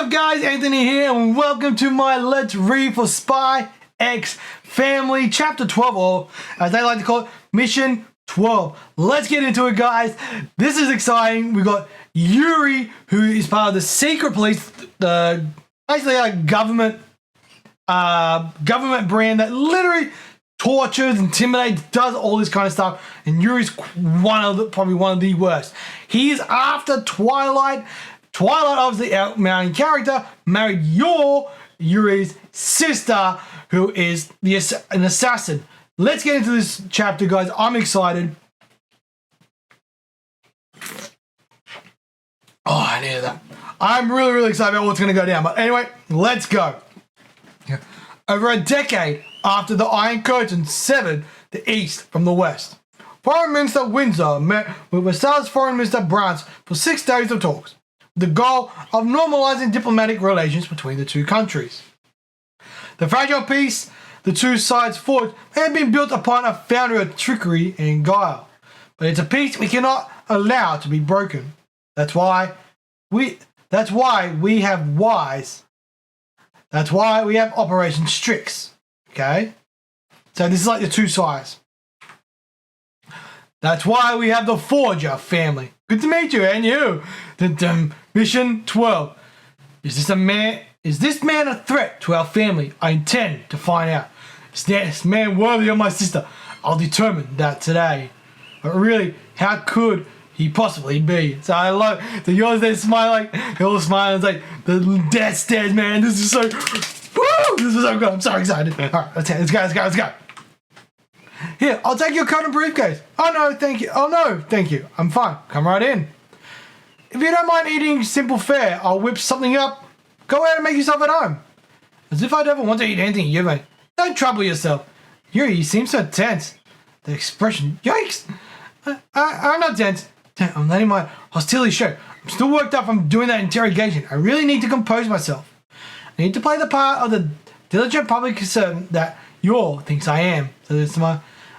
up, guys? Anthony here, and welcome to my Let's Read for Spy X Family Chapter 12, or as they like to call it, Mission 12. Let's get into it, guys. This is exciting. We got Yuri, who is part of the secret police, basically a government brand that literally tortures, intimidates, does all this kind of stuff. And Yuri's probably one of the worst. He is after Twilight. Twilight, obviously our main character, married Yuri's sister, who is an assassin. Let's get into this chapter, guys. I'm excited. Oh, I needed that. I'm really excited about what's going to go down. But anyway, let's go. Over a decade after the Iron Curtain severed the East from the West, Foreign Minister Windsor met with Westalis Foreign Minister Browns for 6 days of talks, with the goal of normalizing diplomatic relations between the two countries. The fragile peace the two sides forged had been built upon a foundry of trickery and guile, but it's a peace we cannot allow to be broken. That's why we have Operation Strix. Okay? So this is like the two sides. That's why we have the Forger family. Good to meet you, and you. Mission 12. Is this man a threat to our family? I intend to find out. Is this man worthy of my sister? I'll determine that today. But really, how could he possibly be? So I love the yours. They smile like they're all smiling. It's like the death stares, man. This is so. Woo! This is so good. I'm so excited. All right, let's go. Here, I'll take your coat and briefcase. Oh no, thank you. Oh no, thank you. I'm fine. Come right in. If you don't mind eating simple fare, I'll whip something up. Go ahead and make yourself at home. As if I'd ever want to eat anything you made. Don't trouble yourself. Yuri, you seem so tense. The expression, yikes. I'm not tense. I'm letting my hostility show. I'm still worked up from doing that interrogation. I really need to compose myself. I need to play the part of the diligent public servant that Yor thinks I am. So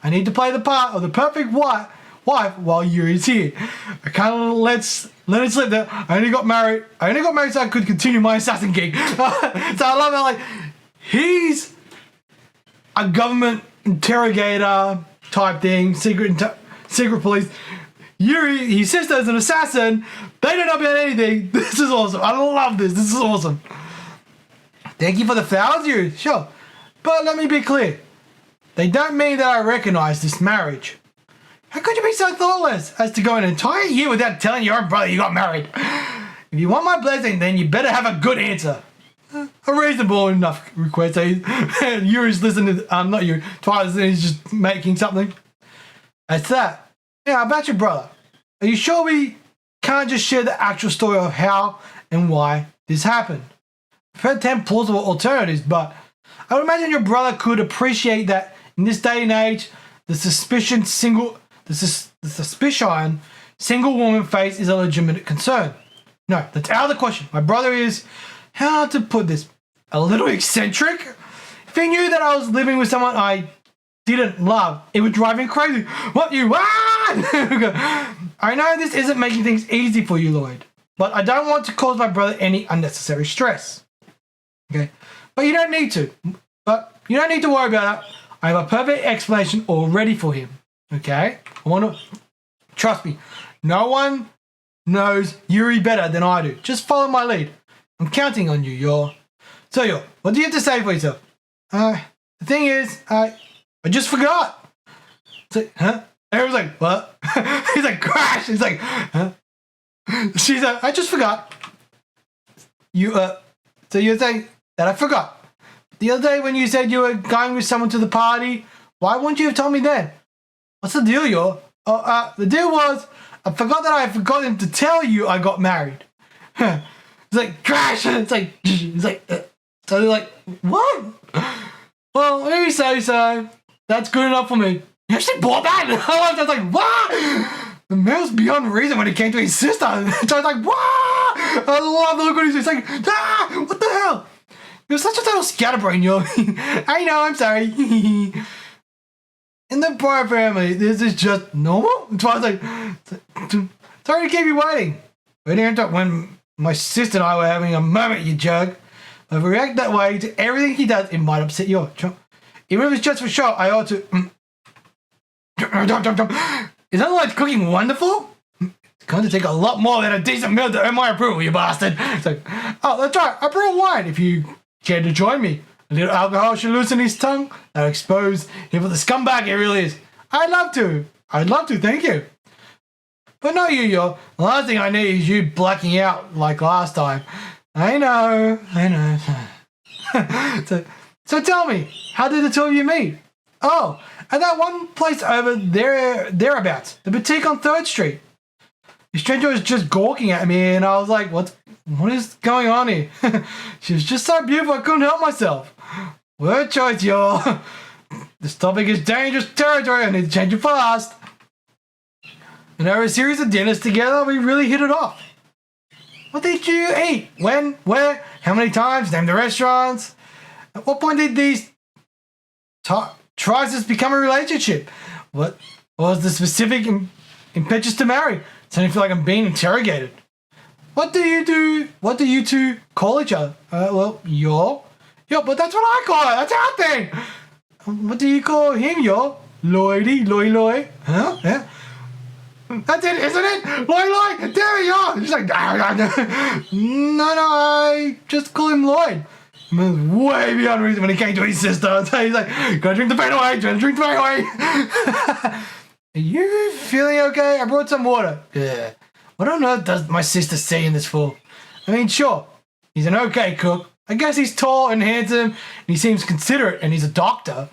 I need to play the part of the perfect wife while Yuri's here. I can't let it slip that I only got married so I could continue my assassin gig. So I love how, like, he's a government interrogator type thing, secret police. Yuri, his sister, is an assassin. They don't know about anything. This is awesome. I love this. This is awesome. Thank you for the flowers, Yuri. Sure. But let me be clear. They don't mean that I recognize this marriage. How could you be so thoughtless as to go an entire year without telling your own brother you got married? If you want my blessing, then you better have a good answer. A reasonable enough request. Yuri's listening to, not you, Twilight, he's just making something. That's that. Yeah, about your brother. Are you sure we can't just share the actual story of how and why this happened? I've heard 10 plausible alternatives, but I would imagine your brother could appreciate that in this day and age, the suspicion single woman face is a legitimate concern. No, that's out of the question. My brother is, how to put this, a little eccentric. If he knew that I was living with someone I didn't love, it would drive him crazy. What you want? I know this isn't making things easy for you, Loid, but I don't want to cause my brother any unnecessary stress. Okay, but you don't need to. Worry about it. I have a perfect explanation all ready for him. Okay, trust me. No one knows Yuri better than I do. Just follow my lead. I'm counting on you, Yor. So, Yor, what do you have to say for yourself? The thing is, I just forgot. So, huh? Everyone's like, what? He's like, crash. He's like, huh? She's like, I just forgot. So you're saying that I forgot. The other day when you said you were going with someone to the party, why wouldn't you have told me then? What's the deal, Yor? The deal was, I forgot that I had forgotten to tell you I got married. It's like, crash! It's like, so they're like, what? Well, maybe so. That's good enough for me. You actually bought that? I was like, what? The man was beyond reason when it came to his sister. So I was like, what? I love the look on his face. It's like, what the hell? You're such a total scatterbrain, Yor. I know, I'm sorry. In the Briar family, this is just normal? So I was like, sorry to keep you waiting. Waiting until when my sister and I were having a moment, you jerk. If we react that way to everything he does, it might upset you. Even if it's just for show, I ought to... Is Unlike cooking wonderful? It's going to take a lot more than a decent meal to earn my approval, you bastard. It's like, oh, that's right. I brought wine if you care to join me. A little alcohol should loosen his tongue. That'll expose him for the scumbag he really is. I'd love to, thank you. But not you, Yor. The last thing I need is you blacking out like last time. I know. So tell me, how did the two of you meet? Oh, at that one place over thereabouts, the boutique on 3rd Street. The stranger was just gawking at me and I was like, what is going on here? She was just so beautiful I couldn't help myself. Word choice, Yor. This topic is dangerous territory. I need to change it fast. And over a series of dinners together, we really hit it off. What did you eat? When? Where? How many times? Name the restaurants. At what point did these tries this become a relationship? What was the specific impetus to marry? It's starting to feel like I'm being interrogated. What do you two call each other? Well, Yor, but that's what I call it. That's our thing. What do you call him, Yor? Loidy, Loy. Huh? Yeah. That's it, isn't it? Loy. Damn it, Yor. She's like, no, I just call him Loid. He was way beyond reason when he came to his sister. So he's like, gotta drink the pain away, drink the pain away. Are you feeling okay? I brought some water. Yeah. What on earth does my sister see in this for? I mean, sure, he's an okay cook. I guess he's tall and handsome, and he seems considerate, and he's a doctor.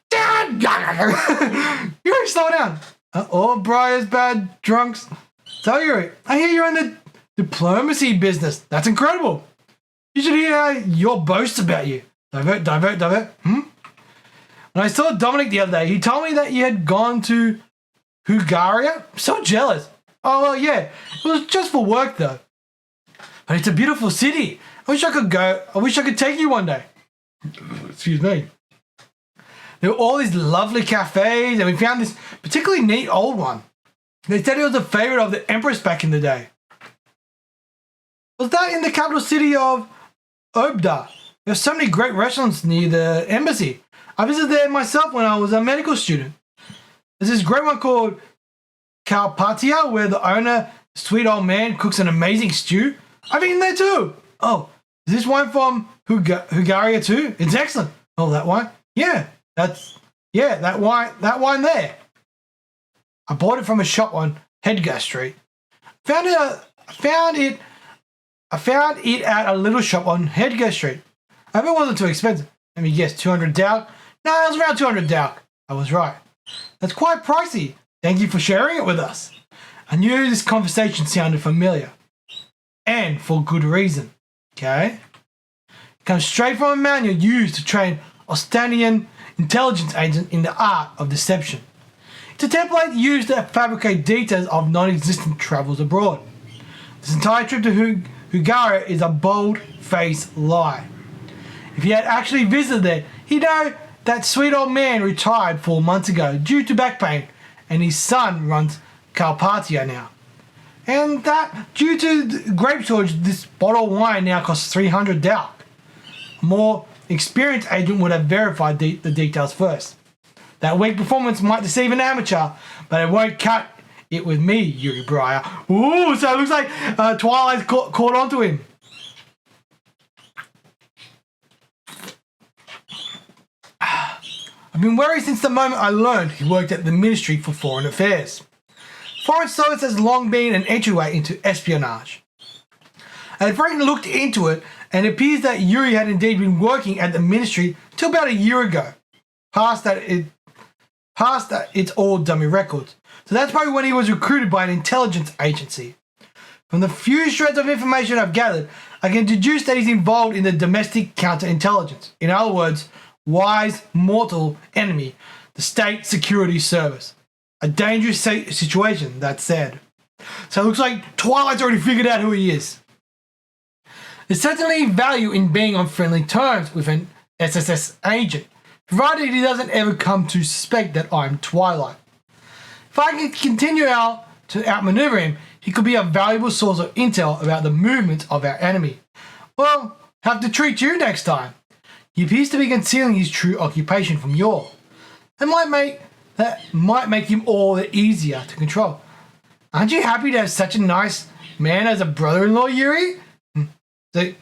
Dad! You gotta slow down. All Briar's bad drunks. So I hear you're in the diplomacy business. That's incredible. You should hear how Yor boasts about you. Divert. When I saw Dominic the other day, he told me that you had gone to Hungaria. I'm so jealous. Oh, well, yeah. It was just for work, though. But it's a beautiful city. I wish I could go. I wish I could take you one day. Excuse me. There were all these lovely cafes, and we found this particularly neat old one. They said it was a favorite of the Empress back in the day. Was that in the capital city of Obda? There's so many great restaurants near the embassy. I visited there myself when I was a medical student. There's this great one called Carpathia, where the owner, sweet old man, cooks an amazing stew. I've eaten there too. Oh, is this wine from Hungaria too? It's excellent. Oh, that wine? Yeah, that wine there. I bought it from a shop on Hedgar Street. I found it at a little shop on Hedgar Street. I hope it wasn't too expensive. Let me guess, 200 Dauk? No, it was around 200 Dauk. I was right. That's quite pricey. Thank you for sharing it with us. I knew this conversation sounded familiar. And for good reason. Okay? It comes straight from a manual used to train Ostanian intelligence agents in the art of deception. It's a template used to fabricate details of non-existent travels abroad. This entire trip to Hungaria is a bold-faced lie. If he had actually visited there, he'd know that sweet old man retired 4 months ago due to back pain, and his son runs Carpathia now. And that, due to the grape shortage, this bottle of wine now costs 300 Dauk. A more experienced agent would have verified the details first. That weak performance might deceive an amateur, but it won't cut it with me, Yor Briar. Ooh, so it looks like Twilight's caught onto him. I've been worried since the moment I learned he worked at the Ministry for Foreign Affairs. Foreign service has long been an entryway into espionage. I had frankly looked into it, and it appears that Yuri had indeed been working at the Ministry till about a year ago. Past that, it's all dummy records. So that's probably when he was recruited by an intelligence agency. From the few shreds of information I've gathered, I can deduce that he's involved in the domestic counterintelligence. In other words, wise, mortal enemy, the State Security Service. A dangerous situation, that said. So it looks like Twilight's already figured out who he is. There's certainly value in being on friendly terms with an SSS agent, provided he doesn't ever come to suspect that I'm Twilight. If I can continue to outmaneuver him, He could be a valuable source of intel about the movements of our enemy. Well, have to treat you next time. He appears to be concealing his true occupation from Yor. That might make him all the easier to control. Aren't you happy to have such a nice man as a brother-in-law, Yuri? I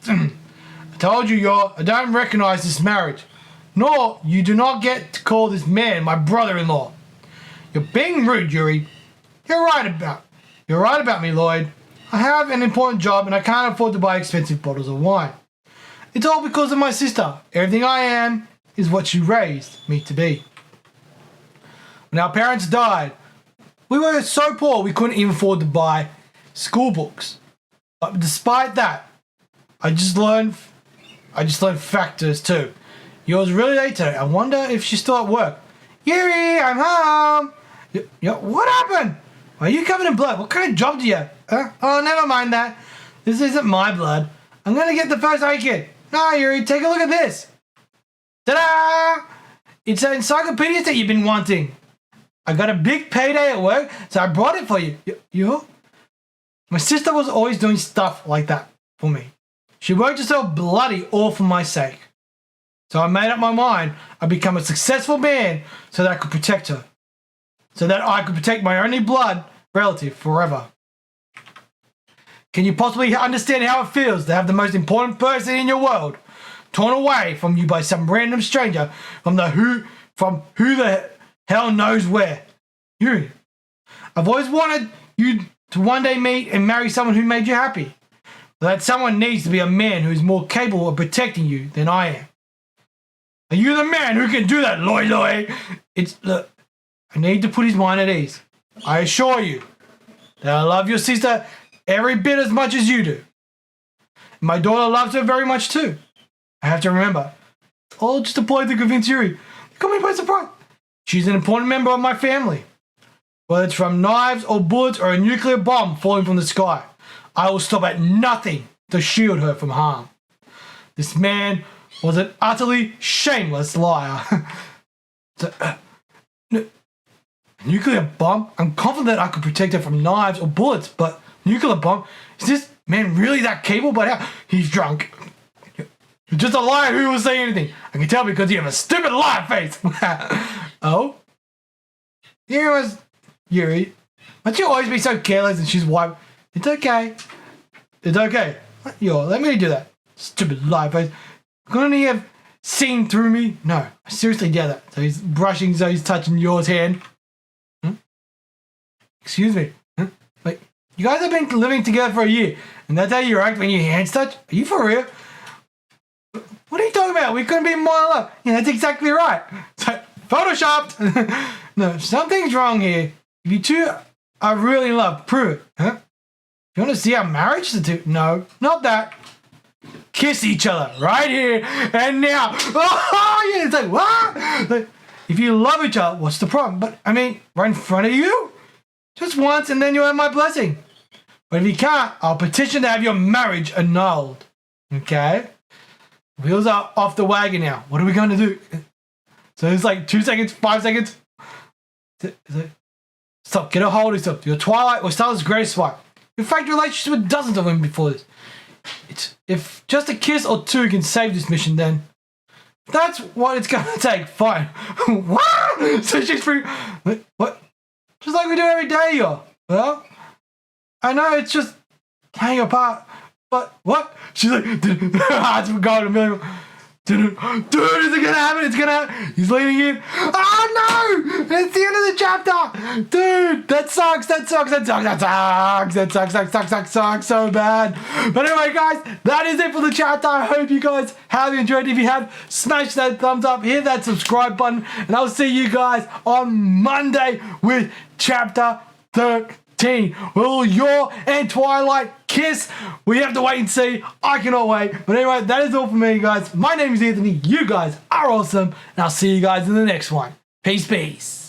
told you, Yor, I don't recognize this marriage. Nor you do not get to call this man my brother-in-law. You're being rude, Yuri. You're right about me, Loid. I have an important job and I can't afford to buy expensive bottles of wine. It's all because of my sister. Everything I am is what she raised me to be. When our parents died, we were so poor we couldn't even afford to buy school books. But despite that, I just learned factors too. Yor's really late today. I wonder if she's still at work. Yuri, I'm home. What happened? Why are you covered in blood? What kind of job do you have? Oh, never mind that. This isn't my blood. I'm going to get the first aid kit. No, Yuri, take a look at this. Ta-da! It's an encyclopedia that you've been wanting. I got a big payday at work, so I brought it for you. You? My sister was always doing stuff like that for me. She worked herself bloody all for my sake. So I made up my mind I'd become a successful man so that I could protect her. So that I could protect my only blood relative forever. Can you possibly understand how it feels to have the most important person in your world torn away from you by some random stranger from who the hell knows where? You. I've always wanted you to one day meet and marry someone who made you happy. But that someone needs to be a man who is more capable of protecting you than I am. Are you the man who can do that, Loid? Look, I need to put his mind at ease. I assure you that I love your sister every bit as much as you do. My daughter loves her very much too. I have to remember. All just a ploy to convince Yuri. You caught me by surprise. She's an important member of my family. Whether it's from knives or bullets or a nuclear bomb falling from the sky, I will stop at nothing to shield her from harm. This man was an utterly shameless liar. Nuclear bomb? I'm confident I could protect her from knives or bullets, but nuclear bomb? Is this man really that capable? But how? He's drunk. You're just a liar who will say anything. I can tell because you have a stupid liar face. Oh? Here was Yuri. Must you always be so careless and she's white? It's okay. It's okay. Let me do that. Stupid liar face. Couldn't he have seen through me? No, I seriously did that. So he's brushing, so he's touching Yor's hand. Excuse me. Like, you guys have been living together for a year, and that's how you act when your hands touch? Are you for real? What are you talking about? We couldn't be more in love. Yeah, that's exactly right. So, photoshopped. No, something's wrong here. If you two are really in love, prove it. Huh? You want to see our marriage? No, not that. Kiss each other right here and now. Oh, yeah, it's like, what? Like, if you love each other, what's the problem? But, I mean, right in front of you? Just once and then you'll have my blessing. But if you can't, I'll petition to have your marriage annulled. Okay? Wheels are off the wagon now. What are we going to do? So it's like 2 seconds, 5 seconds. Stop, get a hold of yourself. Your Twilight or Westalis' greatest wife. You've faked relationship with dozens of women before this. If just a kiss or two can save this mission, then that's what it's going to take. Fine. What? So she's free. What? Just like we do every day, yo. Well, I know it's just playing a part, but what? She's like, her heart's going a million. Dude, is it gonna happen? It's gonna happen. He's leaning in. Oh no! It's the end of the chapter! Dude, that sucks so bad. But anyway, guys, that is it for the chapter. I hope you guys have enjoyed. If you have, smash that thumbs up, hit that subscribe button, and I'll see you guys on Monday with chapter 13. Will Yor and Twilight kiss? We have to wait and see. I cannot wait. But anyway, that is all for me, guys. My name is Anthony. You guys are awesome. And I'll see you guys in the next one. Peace, peace.